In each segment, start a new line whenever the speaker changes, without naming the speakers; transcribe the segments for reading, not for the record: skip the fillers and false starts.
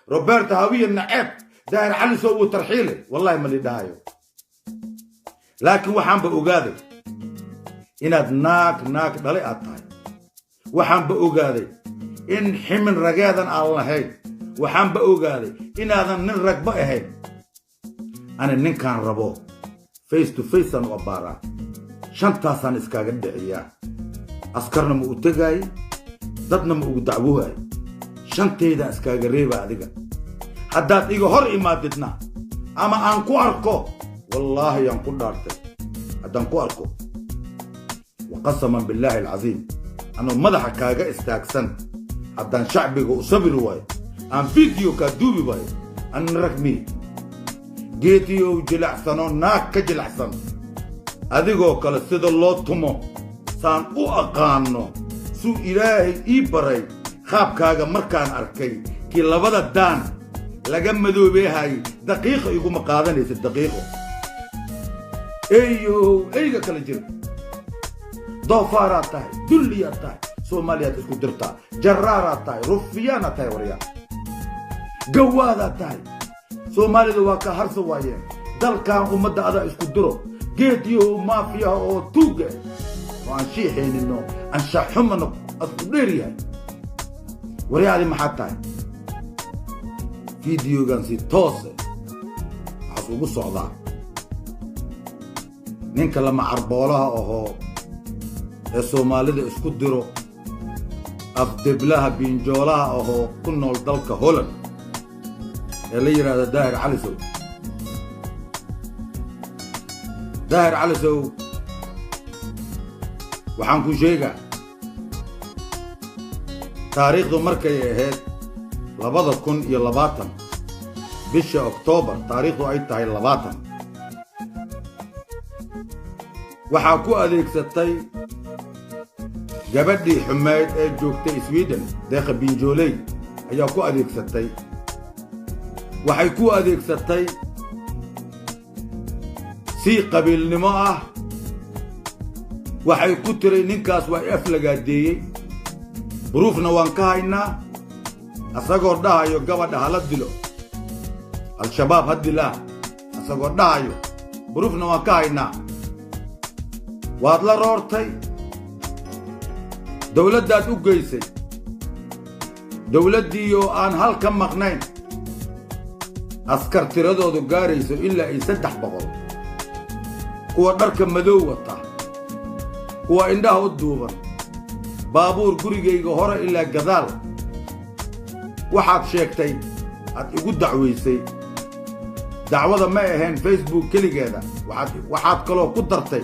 روبرتو هاوية النعيب داير علي سو ترحيله والله ما اللي دايو لكن وحان بأوغادي إناد ناك دالي أطاي وحان بأوغادي إن حمن رقادا الله هاي وحان بأوغادي إناد نن رقبا هاي أنا نن كان ربو فيس تو فيس أنا وبارا شنطاسان إسكا قد عيا أسكرنا مؤتقاي ضدنا مؤدعوهاي شنطي دا إسكا قريبا أدقا حدات إيغو هور إمادتنا أما أنكو أركو والله ينكو دارتي أدنكو أركو وقسما بالله العظيم أنا مدح كاغا استاكسن أدن شعبي أصبر واي أن فيديو كدوبي واي أن ركمي جيتيو جلعسنو ناك كجلعسن أدقو كلا سيد الله تمو سان أو أقانو سو إلهي إيبري خاب كاغا مركان أركي كي لبدا دان لقمدو بيهاي دقيقة يقوم قادني الدقيقة ايغا كلا جير ضفارات تاي دليات تاي سوماليات اسكو درتا جرارات تاي رفيانا تاي وريا قوادات تاي سومالي دواكا هرسو وايين دل كان امدا ادا اسكو درو جيتيو مافيا او توغا وان شيحين انو ان شاحمنا اسكو ديريا وريا دي محاتاي فيديو كان توسي عصوبو الصعداء نينك لما عربولها اوهو الصومالي اسكو ديرو افدبلها بينجولها اوهو كنو الدلك هولن اللي يرى داهر علي سو داهر علي سو وحانكو شيغا تاريخ دو مركي اهيد لبدا كن iyo 20 bisha October taariikhdu ay tahay 20 waxa ku adeegsatay gabadhii xumayd ee joogtay Sweden deeqa binjoolay ayaa ku adeegsatay waxay ku adeegsatay si qabiilnimo ah waxay ku tiray ninkaas waa aflagaadeeyay buruufna waan ka haynaa asagoo dhahayo gabadha hala dilo al-shabaab hadila asagoo dhahayo buruufna waan ka haynaa waad la roortay dawladdaad u geysay dawladdiiyo aan halka maqnayn askar tiradoodu gaarayso ilaa ay 300 kuwa dharka madow wata kuwa indhaha u duuban baabuur gurigayga hore ilaa gadaal waxaad sheegtay aad igu dacweysay dacwada ma ahayn Facebook kaligeeda waxaad kaloo ku dartay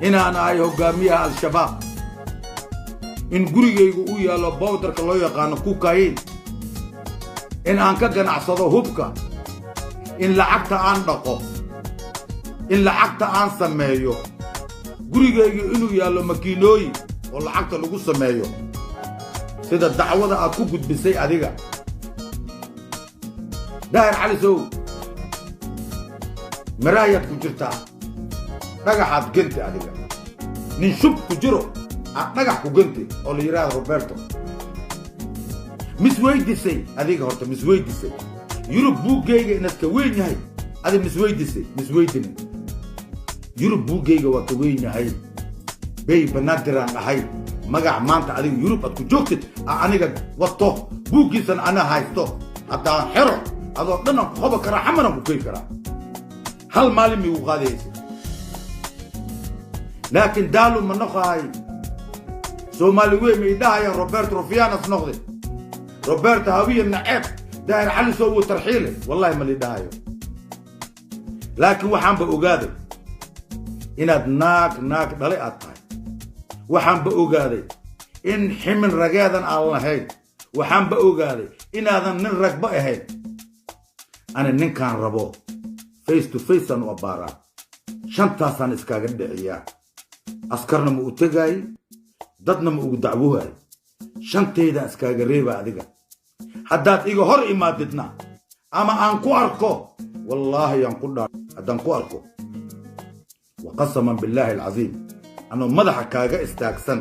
inaan ahay hogaamiyaha al-shabaab in gurigaygu u yaalo bowdarka loo yaqaano cocaine in aan ka ganacsado hubka in lacagta aan dhaqo in lacagta aan sameeyo gurigaygu inuu yaalo makiinooyin oo lacagta lagu sameeyo sida dacwada aad ku gudbisay adiga daahir cali sow maraayad ku jirtaa dhagaxaad genti adiga nin shub ku jiro aad dhagax ku genti oo la yiraahdo Roberto misweydisay adiga horta misweydisay Yurub buugayga inaad ka weyn yahay adiga misweydinin Yurub buugayga waa ka weyn yahay bay banaadiraan ahay magac maanta adiga Yurub aad ku joogtid aniga wato buugiisan ana haysto hatta xiro adoo dhan qoba kara xamana ku kay kara hal maalin mi u qaadaysa laakiin daalu ma noqay Soomaali way mi dhaaya Roberto Rufianas noqday Roberto Hawiye النعيب داير علي سو ترحيله والله ما اللي دايو لكن waxaan ba ogaaday inaad naak dhalay aad tahay waxaan ba ogaaday in ximin ragaadan aan lahayn waxaan ba ogaaday inaadan nin ragba ahayn ana ninkaan rabo face to face aan u abaara shantaasan iskaga dhiciyaa askarna ma u tagay dadna ma ugu dacwoohay shanteeda iskaga reeba adiga haddaad iga hor imaadidna ama aan ku arko wallahi aan ku dhaar haddaan ku arko وقسما بالله العظيم أنا مدح كاغا استاكسن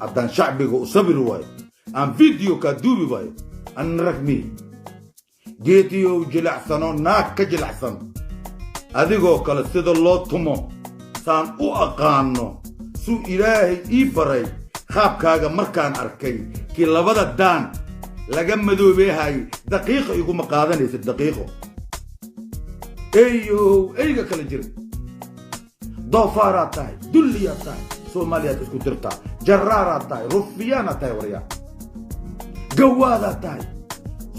haddaan shacbiga u sabir waayo aan video ka duubi waayo aan ragmi geetiyo jilacsanoo naag ka jilacsan adigoo kale sida loo tumo saan u aqaano suu ilaahay ii baray qaabkaaga markaan arkay kii labada daan laga madoobeehay daqiiqo iguma qaadanaysa daqiiqo eyga kala jira doofaaraad tahay dulliyaad tahay soomaaliyaad isku dirtaa jaraaraad tahay rufiyaanaad tahay waryaa gawaadaad tahay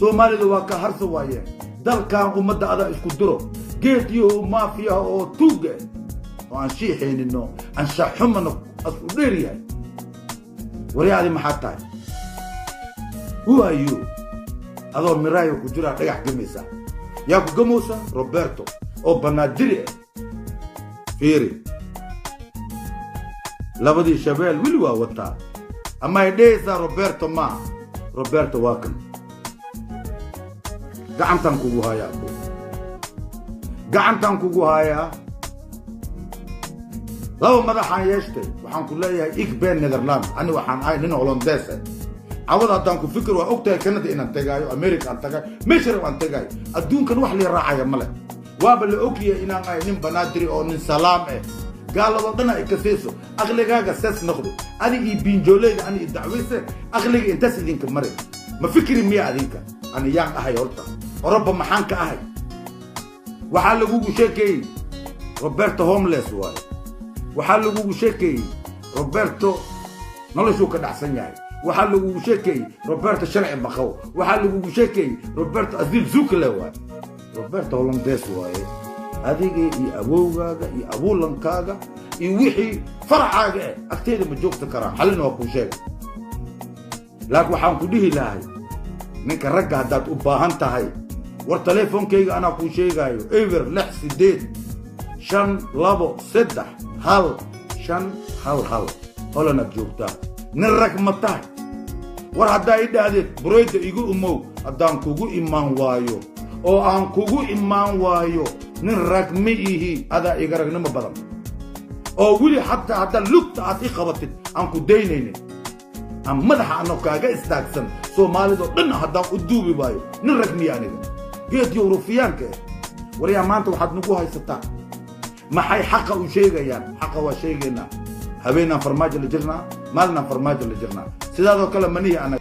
soomaalida waa ka harsa waayeen dalkan ummadda adaa isku diro geediyo maafiyaha oo tuuga oo aan shiixaynino aan shaxumana asu dheer yahay waryaadi maxaad tahay who are you adoo miraayo ku jira dhagax gamaysa yaa ku gamowsa Roberto oo banaadiri fiiri labadii shabeel wili waa wataa ama ay dhaysa Roberto waa kan gacantan kugu hayaa laba madaxaan yeeshtay waxaan ku leeyahay ik been Netherlands ani waxaan ahay nin Hollandees عوض هدان كو فكر وقتها كندا إن انتقايو أمريكا انتقايو مشرق انتقايو أدون كان وحلي راعي ملك وابل أوكي إن أنا نم بنادري أو نم سلام قال وضنا إكسيسو أغلقها قساس نخدو أنا يبين جولي أنا الدعويسة أغلق إنتاس دينك مريض ما فكري مياه دينك أنا يان أهي هورتا وربا محانك أهي وحالقوكو شاكي روبرتو هومليس واي وحالقوكو شاكي روبرتو نلشو كدعسان ياهي waxaa lagu sheekay Roberto sharci baqaw waxaa lagu sheekay Roberto azil zukla waa Roberto Hollandees waaye adiga iyo awowgaaga iyo abuulankaaga iyo wixii farcaaga agteeda ma joogta kara xalin waa ku sheeg laakiin waxaan ku dhihi lahay ninka ragga hadaad u baahan tahay war telefoonkayga ana ku sheegayo ever 68 523 hal 5 holana joogta نرك متاع ورهدا يدادت بريد يقول أمو أدان كوجو إيمان وايو أو أن كوجو إيمان وايو نرك مئه هذا يقرأ نما بدل أو ولي حتى لقط عتيق خبطت أن كدينين أم مدح أنو كاجا استاكسن سومالي دو لنا هدا أدوبي بايو نرك مياني جيت يوروفيان كه وريا مانتو حد نقول هاي ستا ما حي حقه وشيء يعني حقه وشيء هبينا فرماج اللي جرنا مالنا فرماج اللي جرنا سيدا كلام مني أنا